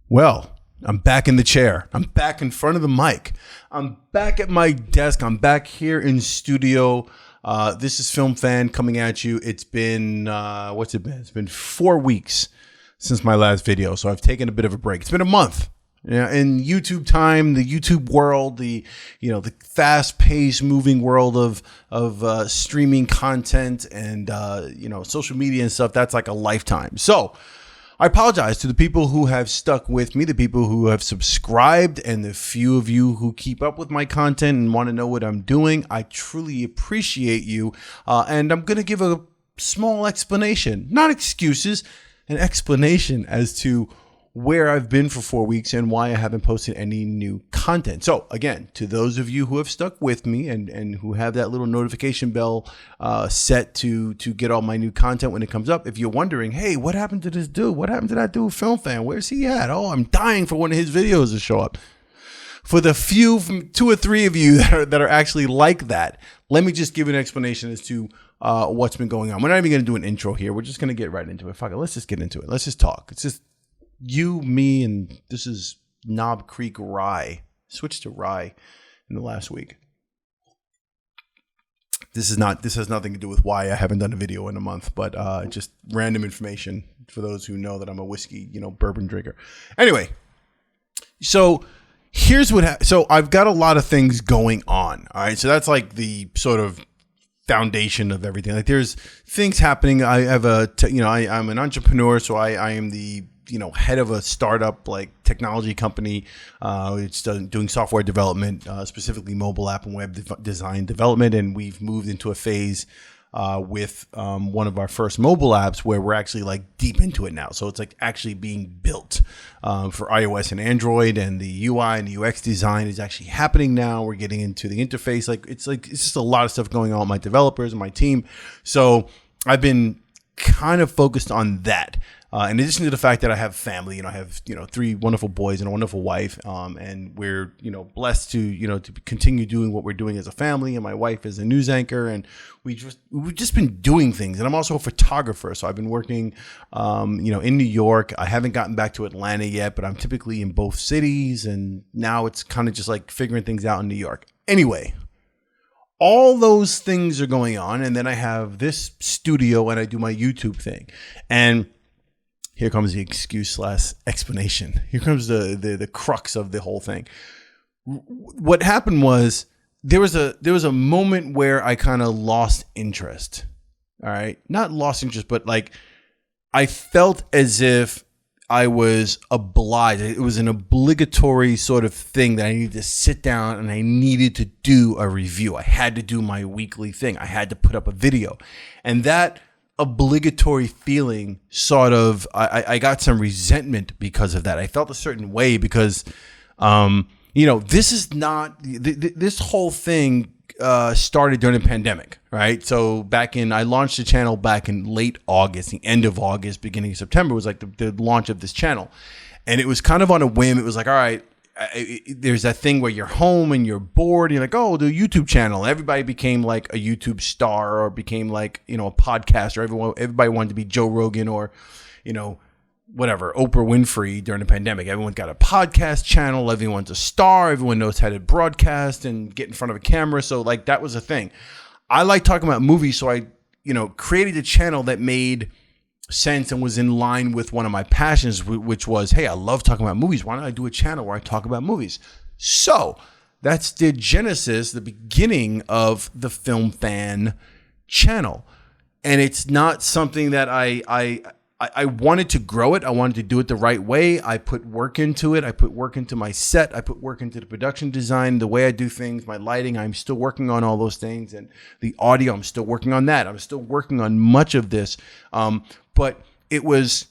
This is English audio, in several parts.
Well, I'm back in the chair. I'm back in front of the mic. I'm back at my desk. I'm back here in studio. This is Film Fan coming at you. It's been, what's it been? It's been 4 weeks since my last video. So I've taken a bit of a break. It's been a month. Yeah, in YouTube time, the YouTube world, the fast-paced, moving world of streaming content and social media and stuff. That's like a lifetime. So I apologize to the people who have stuck with me, the people who have subscribed, and the few of you who keep up with my content and want to know what I'm doing. I truly appreciate you, and I'm going to give a small explanation, not excuses, an explanation as to where I've been for 4 weeks and why I haven't posted any new content. So again, to those of you who have stuck with me and who have that little notification bell set to get all my new content when it comes up, if you're wondering, hey, what happened to this dude? What happened to that dude, Film Fan? Where's he at? Oh, I'm dying for one of his videos to show up. For the few, from 2 or 3 of you that are actually like that, let me just give an explanation as to what's been going on. We're not even going to do an intro here. We're just going to get right into it. Fuck it. Let's just get into it. Let's just talk. It's just you, me, and this is Knob Creek Rye. Switched to rye in the last week. This has nothing to do with why I haven't done a video in a month, but just random information for those who know that I'm a whiskey, bourbon drinker. Anyway, so here's what so I've got a lot of things going on. All right, so that's like the sort of foundation of everything. Like there's things happening. I have I'm an entrepreneur, so I am the head of a startup like technology company. It's doing software development, specifically mobile app and web design development. And we've moved into a phase with one of our first mobile apps where we're actually like deep into it now. So it's like actually being built for iOS and Android, and the UI and the UX design is actually happening now. We're getting into the interface. It's just a lot of stuff going on with my developers and my team. So I've been kind of focused on that. In addition to the fact that I have family, I have 3 wonderful boys and a wonderful wife, and we're blessed to continue doing what we're doing as a family. And my wife is a news anchor, and we've just been doing things. And I'm also a photographer, so I've been working in New York. I haven't gotten back to Atlanta yet, but I'm typically in both cities, and now it's kind of just like figuring things out in New York. Anyway, all those things are going on, and then I have this studio and I do my YouTube thing, and here comes the excuse / explanation. Here comes the crux of the whole thing. What happened was there was a moment where I kind of lost interest. All right, not lost interest, but like I felt as if I was obliged. It was an obligatory sort of thing that I needed to sit down and I needed to do a review. I had to do my weekly thing. I had to put up a video, and that obligatory feeling sort of I got some resentment because of that. I felt a certain way because this is not this whole thing started during the pandemic, right? So I launched the channel back in late August, the end of August, beginning of September was like the launch of this channel, and it was kind of on a whim. It was like, all right, there's that thing where you're home and you're bored and you're like, oh, the YouTube channel. Everybody became like a YouTube star, or became like, a podcaster. Everybody wanted to be Joe Rogan or, whatever, Oprah Winfrey during the pandemic. Everyone got a podcast channel. Everyone's a star. Everyone knows how to broadcast and get in front of a camera. So like that was a thing. I like talking about movies. So I, created a channel that made sense and was in line with one of my passions, which was, hey, I love talking about movies. Why don't I do a channel where I talk about movies? So that's the genesis, the beginning of the Film Fan channel. And it's not something that I wanted to grow it. I wanted to do it the right way. I put work into it. I put work into my set. I put work into the production design, the way I do things, my lighting. I'm still working on all those things. And the audio, I'm still working on that. I'm still working on much of this. But it was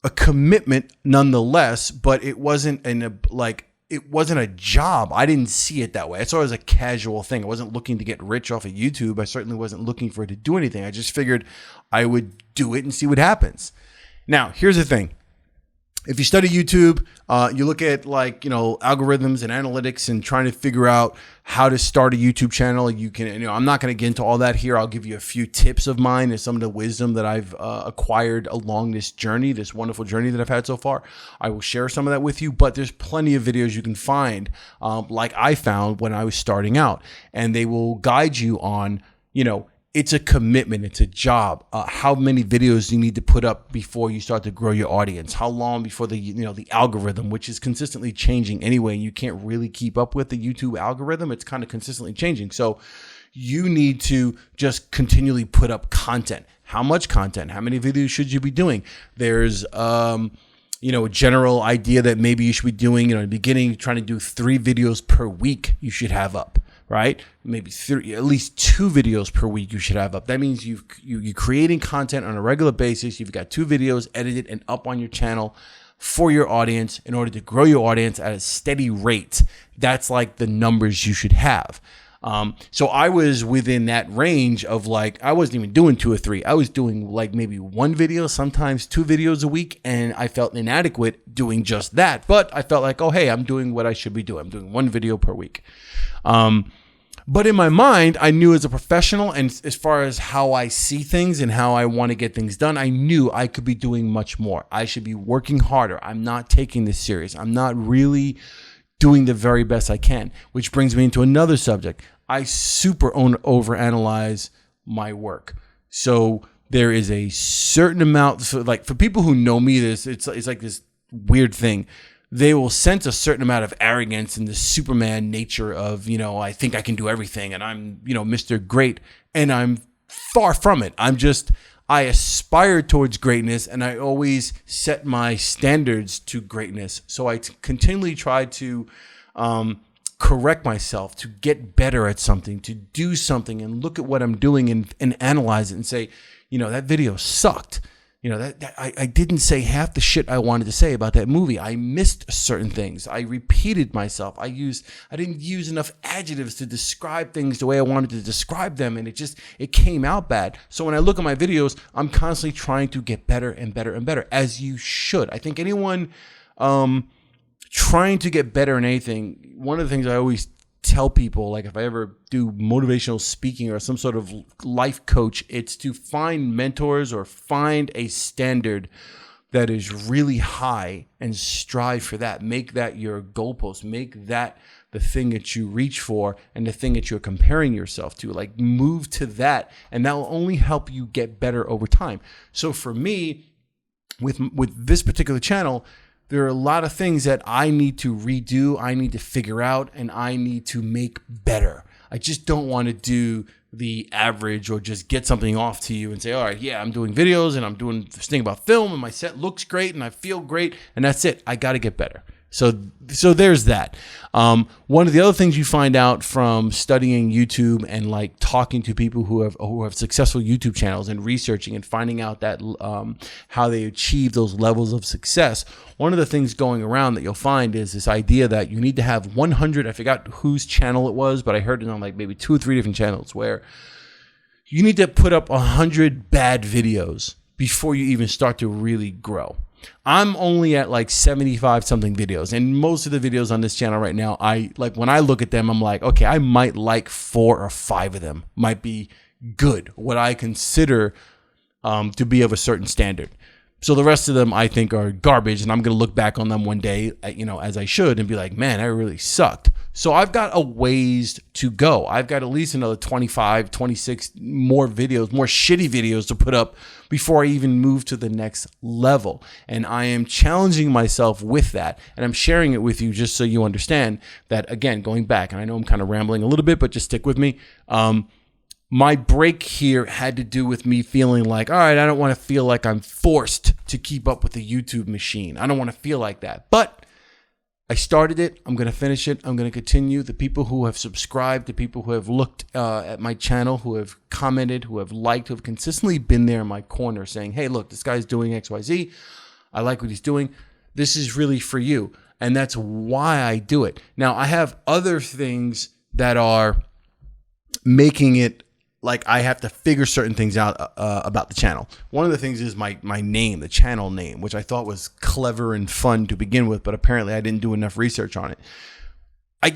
a commitment nonetheless, but it wasn't it wasn't a job. I didn't see it that way. I saw it as a casual thing. I wasn't looking to get rich off of YouTube. I certainly wasn't looking for it to do anything. I just figured I would do it and see what happens. Now, here's the thing. if you study YouTube, you look at like, algorithms and analytics and trying to figure out how to start a YouTube channel. You can, I'm not going to get into all that here. I'll give you a few tips of mine and some of the wisdom that I've acquired along this journey, this wonderful journey that I've had so far. I will share some of that with you, but there's plenty of videos you can find, like I found when I was starting out, and they will guide you on, it's a commitment. It's a job. How many videos you need to put up before you start to grow your audience? How long before the algorithm, which is consistently changing anyway, and you can't really keep up with the YouTube algorithm. It's kind of consistently changing. So you need to just continually put up content. How much content? How many videos should you be doing? There's a general idea that maybe you should be doing, in the beginning, trying to do 3 videos per week you should have up. Right? Maybe at least 2 videos per week you should have up. That means you're creating content on a regular basis. You've got 2 videos edited and up on your channel for your audience in order to grow your audience at a steady rate. That's like the numbers you should have. So I was within that range of I wasn't even doing 2 or 3. I was doing like maybe 1 video, sometimes 2 videos a week. And I felt inadequate doing just that. But I felt like, oh, hey, I'm doing what I should be doing. I'm doing 1 video per week. But in my mind, I knew as a professional, and as far as how I see things and how I want to get things done, I knew I could be doing much more. I should be working harder. I'm not taking this serious. I'm not really doing the very best I can, which brings me into another subject. I super overanalyze my work. So there is a certain amount, for people who know me, it's like this weird thing. They will sense a certain amount of arrogance in the Superman nature of, I think I can do everything and I'm, Mr. Great. And I'm far from it. I aspire towards greatness, and I always set my standards to greatness. So I continually try to correct myself, to get better at something, to do something and look at what I'm doing and analyze it and say, that video sucked. I didn't say half the shit I wanted to say about that movie. I missed certain things. I repeated myself. I didn't use enough adjectives to describe things the way I wanted to describe them. And it came out bad. So when I look at my videos, I'm constantly trying to get better and better and better, as you should. I think anyone trying to get better in anything, one of the things I always tell people, like if I ever do motivational speaking or some sort of life coach, it's to find mentors or find a standard that is really high and strive for that. Make that your goalpost. Make that the thing that you reach for and the thing that you're comparing yourself to. Like move to that, and that will only help you get better over time. So for me, with this particular channel, there are a lot of things that I need to redo, I need to figure out, and I need to make better. I just don't want to do the average or just get something off to you and say, all right, yeah, I'm doing videos and I'm doing this thing about film and my set looks great and I feel great and that's it. I got to get better. So there's that. One of the other things you find out from studying YouTube and like talking to people who have successful YouTube channels and researching and finding out that how they achieve those levels of success. One of the things going around that you'll find is this idea that you need to have 100. I forgot whose channel it was, but I heard it on like maybe 2 or 3 different channels where you need to put up 100 bad videos before you even start to really grow. I'm only at like 75 something videos, and most of the videos on this channel right now, when I look at them, I'm like, okay, I might like 4 or 5 of them might be good, what I consider to be of a certain standard. So the rest of them I think are garbage, and I'm going to look back on them one day, as I should, and be like, man, I really sucked. So I've got a ways to go. I've got at least another 25, 26 more videos, more shitty videos to put up before I even move to the next level. And I am challenging myself with that. And I'm sharing it with you just so you understand that, again, going back, and I know I'm kind of rambling a little bit, but just stick with me. My break here had to do with me feeling like, all right, I don't want to feel like I'm forced to keep up with the YouTube machine. I don't want to feel like that. But I started it. I'm going to finish it. I'm going to continue. The people who have subscribed, the people who have looked at my channel, who have commented, who have liked, who have consistently been there in my corner saying, hey, look, this guy's doing XYZ. I like what he's doing. This is really for you. And that's why I do it. Now, I have other things that are making it like I have to figure certain things out about the channel. One of the things is my name, the channel name, which I thought was clever and fun to begin with, but apparently I didn't do enough research on it.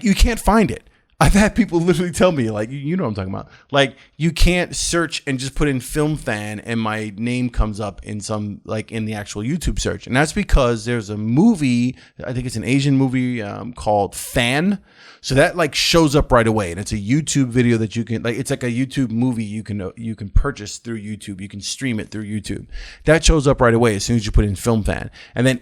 You can't find it. I've had people literally tell me, like, you know what I'm talking about. Like, you can't search and just put in film fan and my name comes up in some, like, in the actual YouTube search. And that's because there's a movie, I think it's an Asian movie called Fan. So that, like, shows up right away. And it's a YouTube video that you can, like, it's like a YouTube movie you can purchase through YouTube. You can stream it through YouTube. That shows up right away as soon as you put in film fan. And then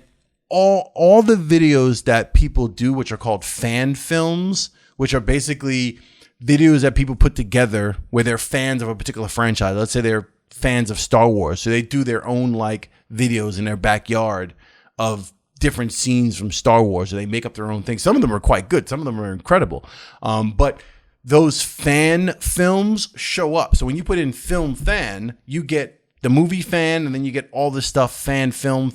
all the videos that people do, which are called fan films, which are basically videos that people put together where they're fans of a particular franchise. Let's say they're fans of Star Wars. So they do their own like videos in their backyard of different scenes from Star Wars. So they make up their own things. Some of them are quite good. Some of them are incredible. But those fan films show up. So when you put in film fan, you get the movie fan, and then you get all this stuff, fan film,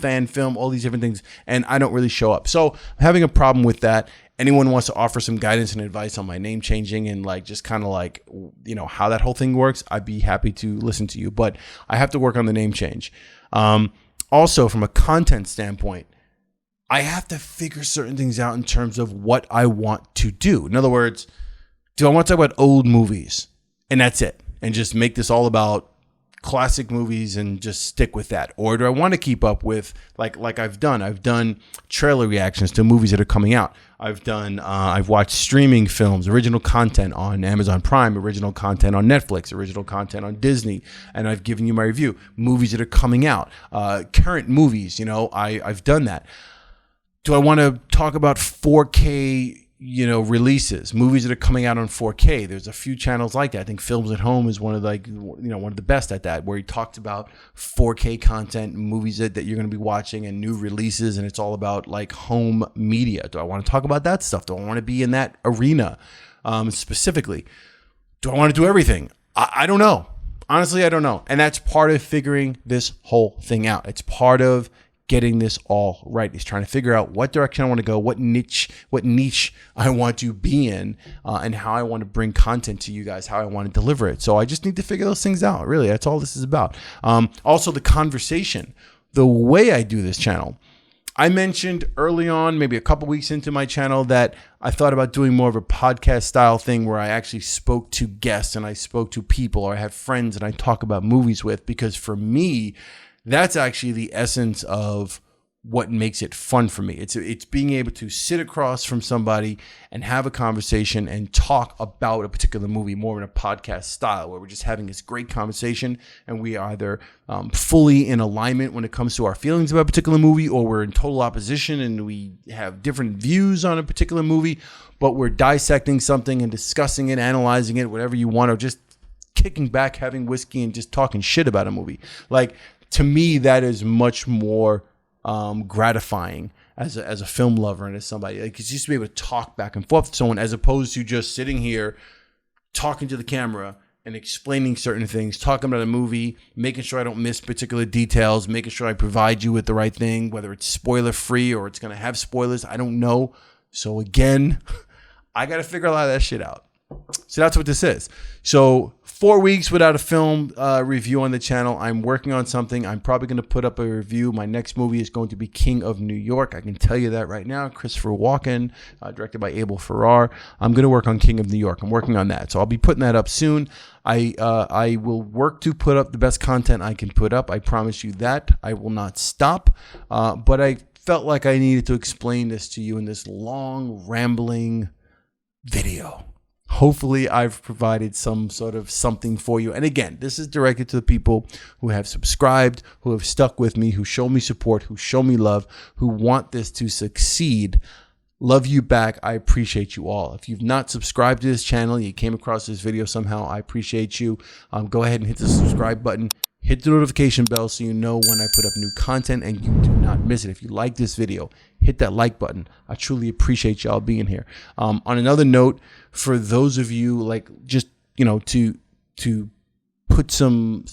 all these different things. And I don't really show up. So I'm having a problem with that. Anyone wants to offer some guidance and advice on my name changing and like just kind of like, you know, how that whole thing works, I'd be happy to listen to you. But I have to work on the name change. Also, from a content standpoint, I have to figure certain things out in terms of what I want to do. In other words, do I want to talk about old movies and that's it, and just make this all about classic movies and just stick with that? Or do I want to keep up with like I've done trailer reactions to movies that are coming out. I've watched streaming films, original content on Amazon Prime, original content on Netflix, original content on Disney, and I've given you my review. Movies that are coming out, current movies, you know, I've done that. Do I want to talk about 4K, you know, releases, movies that are coming out on 4K? There's a few channels like that. I think Films at Home is one of one of the best at that, where he talks about 4K content, movies that you're going to be watching and new releases. And it's all about like home media. Do I want to talk about that stuff? Do I want to be in that arena specifically? Do I want to do everything? I don't know. Honestly, I don't know. And that's part of figuring this whole thing out. It's part of getting this all right. He's trying to figure out what direction I want to go, what niche I want to be in, and how I want to bring content to you guys, how I want to deliver it. So I just need to figure those things out. Really, that's all this is about. Also, the conversation, the way I do this channel. I mentioned early on, maybe a couple weeks into my channel, that I thought about doing more of a podcast style thing where I actually spoke to guests and I spoke to people, or I have friends and I talk about movies with, because for me, that's actually the essence of what makes it fun for me. It's being able to sit across from somebody and have a conversation and talk about a particular movie more in a podcast style, where we're just having this great conversation and we are either fully in alignment when it comes to our feelings about a particular movie, or we're in total opposition and we have different views on a particular movie, but we're dissecting something and discussing it, analyzing it, whatever you want, or just kicking back, having whiskey and just talking shit about a movie. Like, to me, that is much more gratifying as a film lover and as somebody. Like, it's just to be able to talk back and forth with someone, as opposed to just sitting here talking to the camera and explaining certain things, talking about a movie, making sure I don't miss particular details, making sure I provide you with the right thing, whether it's spoiler free or it's going to have spoilers. I don't know. So again, I got to figure a lot of that shit out. So that's what this is. So 4 weeks without a film review on the channel. I'm working on something. I'm probably going to put up a review. My next movie is going to be King of New York. I can tell you that right now. Christopher Walken, directed by Abel Ferrar. I'm going to work on King of New York. I'm working on that. So I'll be putting that up soon. I will work to put up the best content I can put up. I promise you that. I will not stop. But I felt like I needed to explain this to you in this long, rambling video. Hopefully I've provided some sort of something for you. And again, this is directed to the people who have subscribed, who have stuck with me, who show me support, who show me love, who want this to succeed. Love you back. I appreciate you all. If you've not subscribed to this channel, you came across this video somehow, I appreciate you. Go ahead and hit the subscribe button. Hit the notification bell so you know when I put up new content and you do not miss it. If you like this video, hit that like button. I truly appreciate y'all being here. On another note, for those of you, like, just, you know, to put some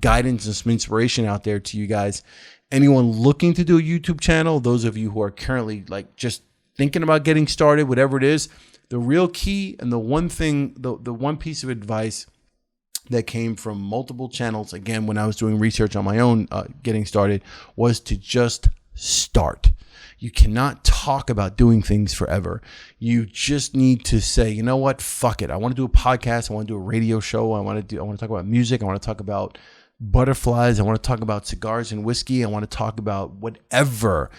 guidance and some inspiration out there to you guys, anyone looking to do a YouTube channel, those of you who are currently like just thinking about getting started, whatever it is, the real key and the one thing, the one piece of advice that came from multiple channels, again, when I was doing research on my own, getting started, was to just start. You cannot talk about doing things forever. You just need to say, you know what, fuck it. I want to do a podcast. I want to do a radio show. I want to talk about music. I want to talk about butterflies. I want to talk about cigars and whiskey. I want to talk about whatever.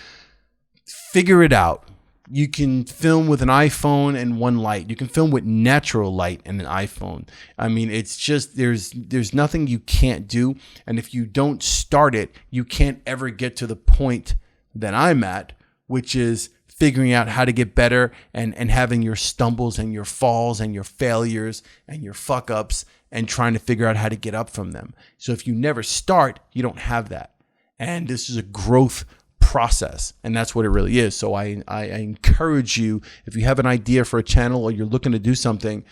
Figure it out. You can film with an iPhone and one light. You can film with natural light and an iPhone. I mean, it's just, there's nothing you can't do. And if you don't start it, you can't ever get to the point that I'm at, which is figuring out how to get better and having your stumbles and your falls and your failures and your fuck ups and trying to figure out how to get up from them. So if you never start, you don't have that. And this is a growth process, and that's what it really is. So I encourage you, if you have an idea for a channel or you're looking to do something,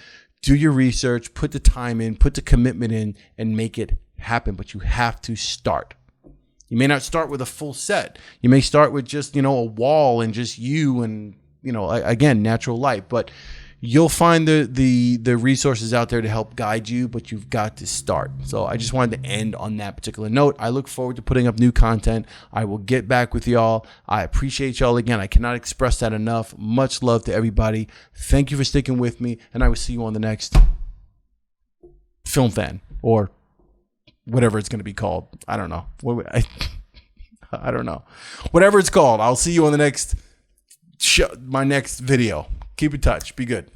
do your research, put the time in, put the commitment in, and make it happen. But you have to start. You may not start with a full set. You may start with just, a wall and just you and, again, natural light. But you'll find the resources out there to help guide you, but you've got to start. So I just wanted to end on that particular note. I look forward to putting up new content. I will get back with y'all. I appreciate y'all again. I cannot express that enough. Much love to everybody. Thank you for sticking with me, and I will see you on the next Film Fan, or whatever it's going to be called. I don't know. I don't know. Whatever it's called. I'll see you on the next show, my next video. Keep in touch. Be good.